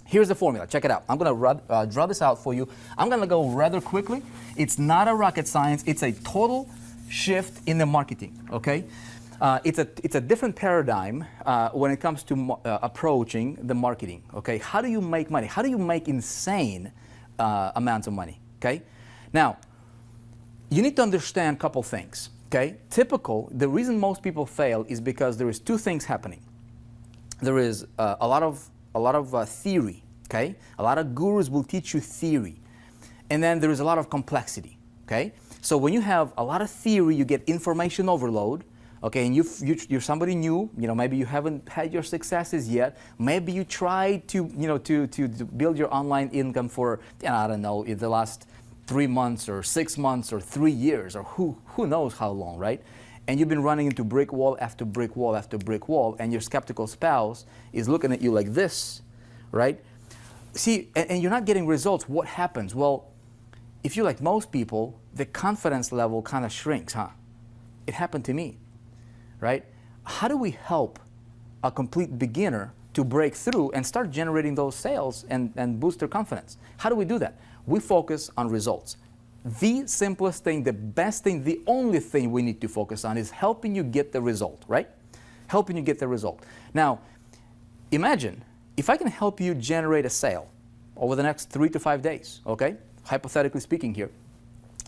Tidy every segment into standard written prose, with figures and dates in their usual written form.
Here's the formula. Check it out. I'm going to draw this out for you. I'm going to go rather quickly. It's not a rocket science. It's a total shift in the marketing, okay? It's a different paradigm when it comes to approaching the marketing, okay? How do you make money? How do you make insane amounts of money, okay? Now, you need to understand a couple things, okay? The reason most people fail is because there is two things happening. There is a lot of theory, okay? A lot of gurus will teach you theory. And then there is a lot of complexity, okay? So when you have a lot of theory, you get information overload, okay? And you're somebody new, maybe you haven't had your successes yet. Maybe you tried to, to build your online income for, I don't know, in the last 3 months or 6 months or 3 years or who knows how long, right? And you've been running into brick wall after brick wall after brick wall, and your skeptical spouse is looking at you like this, right? See, and you're not getting results. What happens? Well, if you're like most people, the confidence level kind of shrinks, huh? It happened to me, right? How do we help a complete beginner to break through and start generating those sales and boost their confidence? How do we do that? We focus on results. The simplest thing, the best thing, the only thing we need to focus on is helping you get the result, right? Helping you get the result. Now, imagine if I can help you generate a sale over the next 3 to 5 days, okay? Hypothetically speaking here.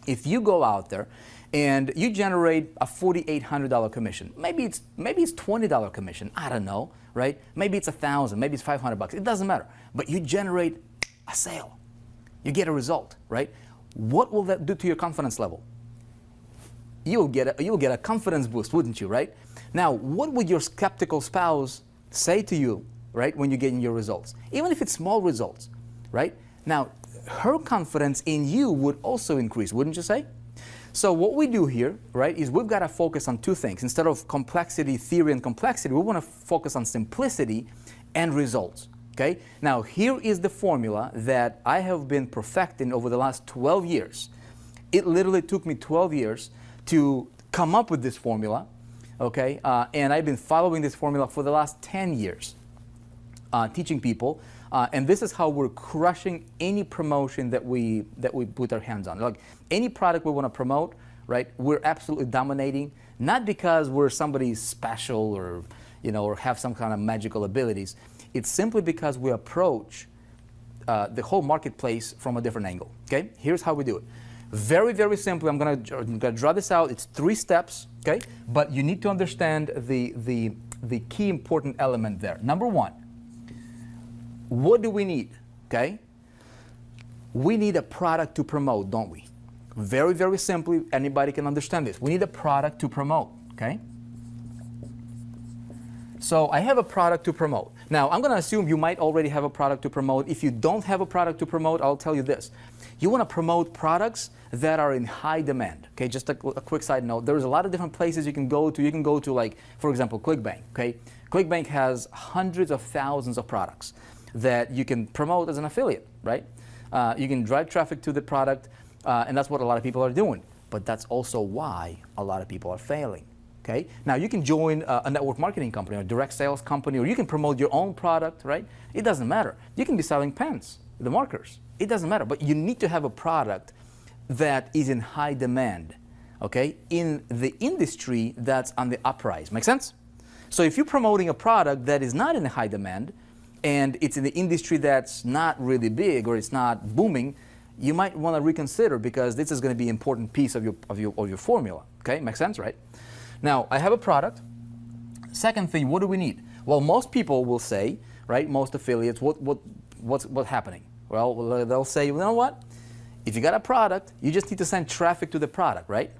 If you go out there and you generate a $4,800 commission, maybe it's $20 commission, I don't know, right? Maybe it's $1,000, maybe it's $500, it doesn't matter. But you generate a sale, you get a result, right? What will that do to your confidence level? You'll get a confidence boost, wouldn't you, right? Now, what would your skeptical spouse say to you, right, when you're getting your results? Even if it's small results, right? Now, her confidence in you would also increase, wouldn't you say? So what we do here, right, is we've got to focus on two things. Instead of complexity, theory, and complexity, we want to focus on simplicity and results. Okay? Now, here is the formula that I have been perfecting over the last 12 years. It literally took me 12 years to come up with this formula, okay? And I've been following this formula for the last 10 years, teaching people. And this is how we're crushing any promotion that we put our hands on. Like any product we want to promote, right? We're absolutely dominating, not because we're somebody special or, or have some kind of magical abilities. It's simply because we approach the whole marketplace from a different angle, okay? Here's how we do it. Very, very simply, I'm gonna draw this out. It's 3 steps, okay? But you need to understand the key important element there. Number 1, what do we need, okay? We need a product to promote, don't we? Very, very simply, anybody can understand this. We need a product to promote, okay? So I have a product to promote. Now, I'm going to assume you might already have a product to promote. If you don't have a product to promote, I'll tell you this. You want to promote products that are in high demand. Okay, just a quick side note. There's a lot of different places you can go to. You can go to, like, for example, ClickBank. Okay, ClickBank has hundreds of thousands of products that you can promote as an affiliate, right? You can drive traffic to the product, and that's what a lot of people are doing. But that's also why a lot of people are failing. Okay? Now, you can join a network marketing company or a direct sales company, or you can promote your own product, right? It doesn't matter. You can be selling pens, the markers. It doesn't matter. But you need to have a product that is in high demand, okay, in the industry that's on the uprise. Make sense? So if you're promoting a product that is not in high demand and it's in the industry that's not really big or it's not booming, you might want to reconsider, because this is going to be an important piece of your formula. Okay? Makes sense, right? Now, I have a product. Second thing, what do we need? Well, most people will say, right, most affiliates, what's happening? Well, they'll say, you know what? If you got a product, you just need to send traffic to the product, right?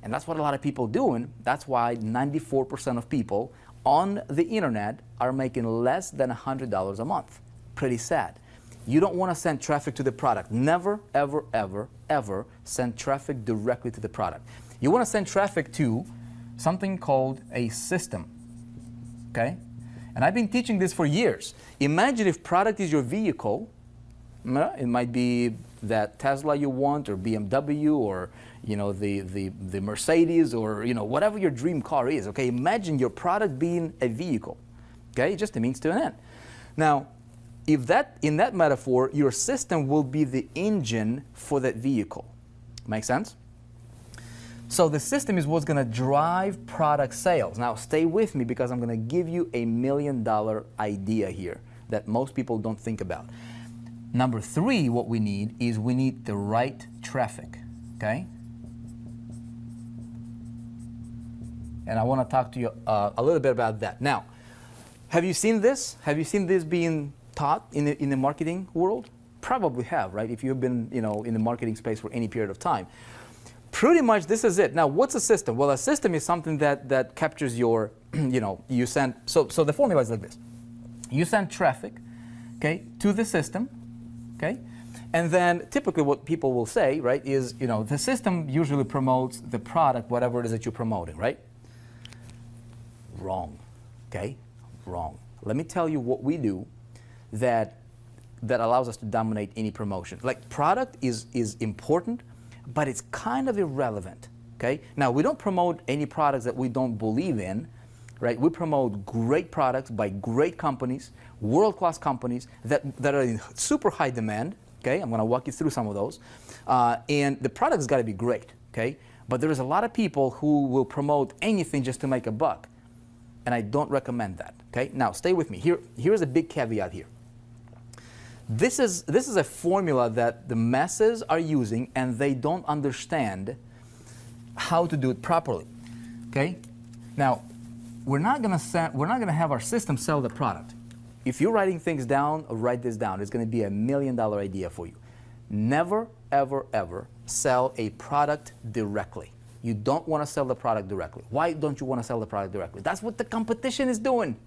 And that's what a lot of people are doing. That's why 94% of people on the internet are making less than $100 a month. Pretty sad. You don't want to send traffic to the product. Never, ever, ever, ever send traffic directly to the product. You want to send traffic to something called a system, okay? And I've been teaching this for years. Imagine if product is your vehicle. It might be that Tesla you want, or BMW, or the Mercedes, or whatever your dream car is. Okay, imagine your product being a vehicle. Okay, just a means to an end. Now, if that, in that metaphor, your system will be the engine for that vehicle. Make sense? So the system is what's going to drive product sales. Now stay with me because I'm going to give you $1 million idea here that most people don't think about. Number 3, what we need is we need the right traffic, okay? And I want to talk to you a little bit about that. Now, have you seen this? Have you seen this being taught in the marketing world? Probably have, right? If you've been, in the marketing space for any period of time. Pretty much this is it. Now, what's a system? Well, a system is something that captures your, you send, so the formula is like this. You send traffic, okay, to the system, okay? And then typically what people will say, right, is, the system usually promotes the product, whatever it is that you're promoting, right? Wrong, okay? Wrong. Let me tell you what we do that allows us to dominate any promotion. Like, product is important, but it's kind of irrelevant, okay? Now, we don't promote any products that we don't believe in, right? We promote great products by great companies, world-class companies that are in super high demand, okay? I'm gonna walk you through some of those. And the product's gotta be great, okay? But there is a lot of people who will promote anything just to make a buck, and I don't recommend that, okay? Now, stay with me. Here's a big caveat here. This is a formula that the masses are using, and they don't understand how to do it properly. Okay? Now, we're not gonna have our system sell the product. If you're writing things down, write this down. It's gonna be $1 million idea for you. Never, ever, ever sell a product directly. You don't want to sell the product directly. Why don't you want to sell the product directly? That's what the competition is doing.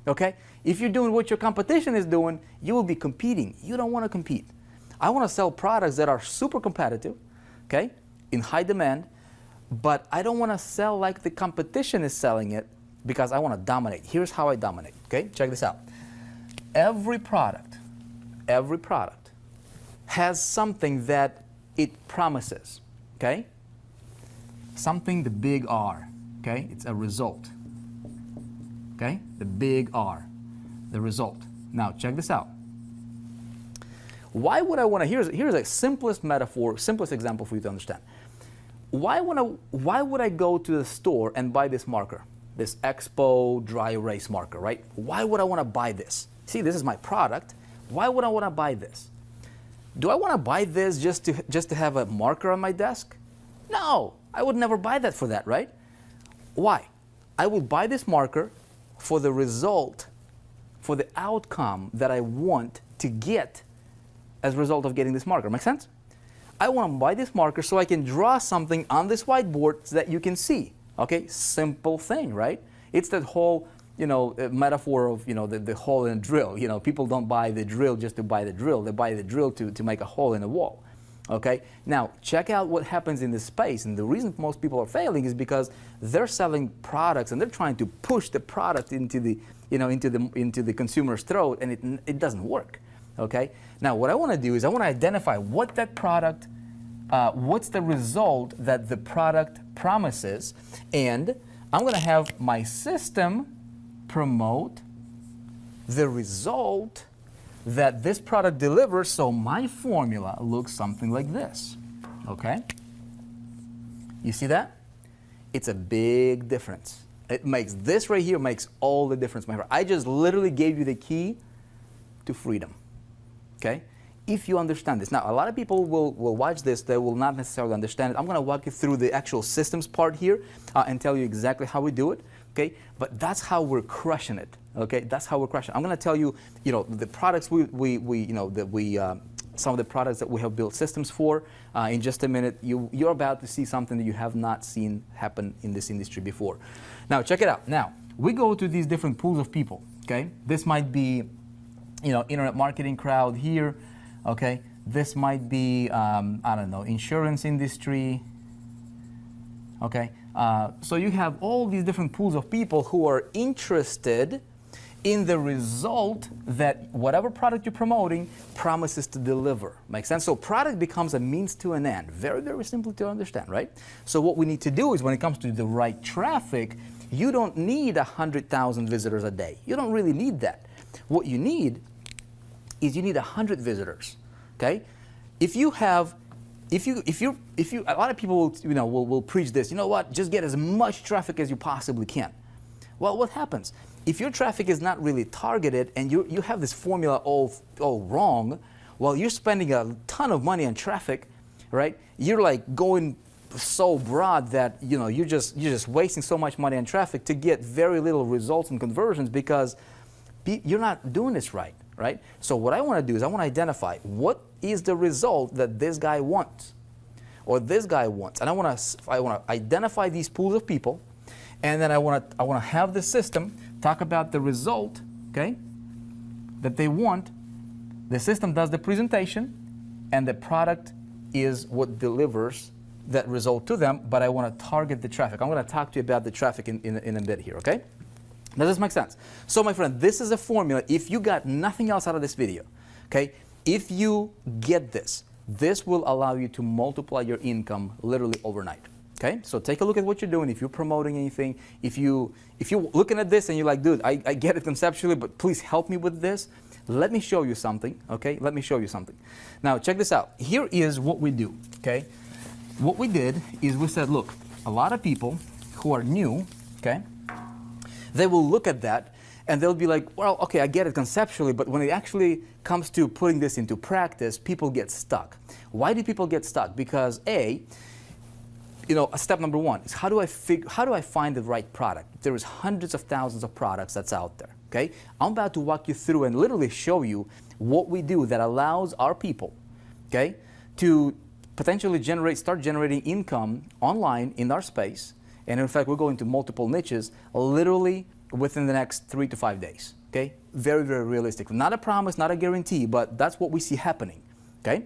Okay? If you're doing what your competition is doing, you will be competing. You don't want to compete. I want to sell products that are super competitive, okay, in high demand, but I don't want to sell like the competition is selling it because I want to dominate. Here's how I dominate, okay? Check this out. Every product has something that it promises, okay? Something, the big R, okay? It's a result. Okay, the big R, the result. Now check this out. Why would I want to? Here's a simplest metaphor, simplest example for you to understand. Why would I go to the store and buy this marker, this Expo dry erase marker, right? Why would I want to buy this? See, this is my product. Why would I want to buy this? Do I want to buy this just to have a marker on my desk? No, I would never buy that for that, right? Why? I would buy this marker for the result, for the outcome that I want to get as a result of getting this marker. Make sense? I want to buy this marker so I can draw something on this whiteboard so that you can see. Okay, simple thing, right? It's that whole, metaphor of, the hole in a drill. People don't buy the drill just to buy the drill. They buy the drill to make a hole in the wall. Okay, now check out what happens in this space, and the reason most people are failing is because they're selling products and they're trying to push the product into the, into the consumer's throat, and it doesn't work. Okay, now what I want to do is I want to identify what that product, what's the result that the product promises, and I'm going to have my system promote the result that this product delivers, so my formula looks something like this, okay? You see that? It's a big difference. It makes, this right here makes all the difference, my friend. I just literally gave you the key to freedom, okay? If you understand this. Now, a lot of people will watch this, they will not necessarily understand it. I'm gonna walk you through the actual systems part here and tell you exactly how we do it, okay? But that's how we're crushing it. Okay, that's how we're crushing. I'm going to tell you, the products some of the products that we have built systems for. In just a minute, you're about to see something that you have not seen happen in this industry before. Now, check it out. Now, we go to these different pools of people. Okay, this might be, internet marketing crowd here. Okay, this might be, I don't know, insurance industry. Okay, so you have all these different pools of people who are interested in the result that whatever product you're promoting promises to deliver. Make sense? So product becomes a means to an end. Very, very simple to understand, right? So what we need to do is when it comes to the right traffic, you don't need 100,000 visitors a day. You don't really need that. What you need is you need 100 visitors. Okay? If you have, a lot of people will preach this. You know what? Just get as much traffic as you possibly can. Well, what happens? If your traffic is not really targeted and you have this formula all wrong, well, you're spending a ton of money on traffic, right? You're like going so broad that you're just wasting so much money on traffic to get very little results and conversions because you're not doing this right, right? So what I want to do is I want to identify what is the result that this guy wants or this guy wants, and I want to identify these pools of people, and then I want to have the system talk about the result, okay, that they want. The system does the presentation, and the product is what delivers that result to them, but I want to target the traffic. I'm going to talk to you about the traffic in a bit here, okay? Does this make sense? So my friend, this is a formula. If you got nothing else out of this video, okay, if you get this, this will allow you to multiply your income literally overnight. Okay, so take a look at what you're doing. If you're promoting anything, if you're looking at this and you're like, dude, I get it conceptually, but please help me with this. Let me show you something. Okay, let me show you something. Now check this out. Here is what we do. Okay, what we did is we said, look, a lot of people who are new, okay, they will look at that and they'll be like, well, okay, I get it conceptually, but when it actually comes to putting this into practice, people get stuck. Why do people get stuck? Because step number one is how do I find the right product? There is hundreds of thousands of products that's out there. Okay, I'm about to walk you through and literally show you what we do that allows our people, okay, to potentially start generating income online in our space. And in fact, we're going to multiple niches literally within the next 3 to 5 days. Okay, very, very realistic. Not a promise, not a guarantee, but that's what we see happening. Okay.